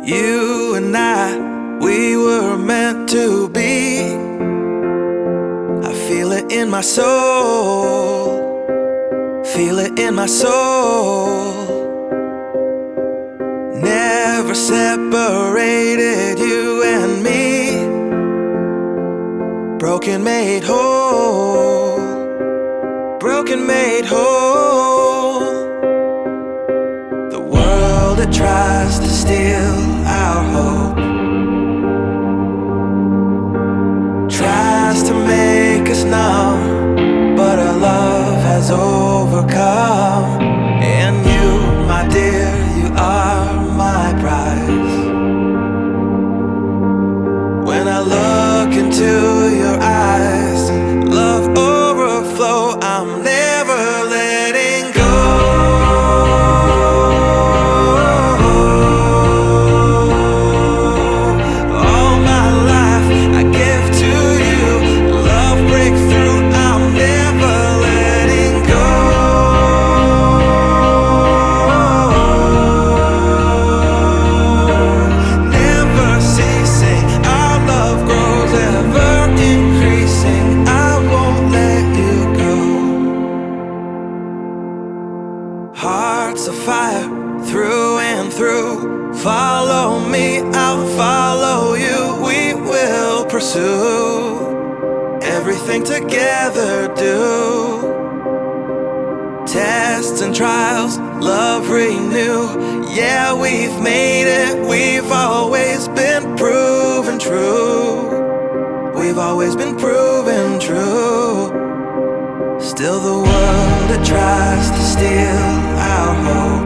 You and I, we were meant to be. I feel it in my soul, feel it in my soul. Never separated, you and me. Broken made whole, broken made whole. The world that tries to steal our hope tries to make us numb, but our love has overcome. And you, my dear, you are my prize. When I look into your eyes, love overflow, I'm never letting go. All my life I give to you, love breakthrough, I'm never letting go. Never ceasing, our love grows ever increasing. I won't let you go. Hearts of fire through and through. Follow me, I'll follow you. We will pursue everything together. Do tests and trials, love renew. Yeah, we've made it. We've always been proven true. We've always been proven true. Still the world that tries to steal our hope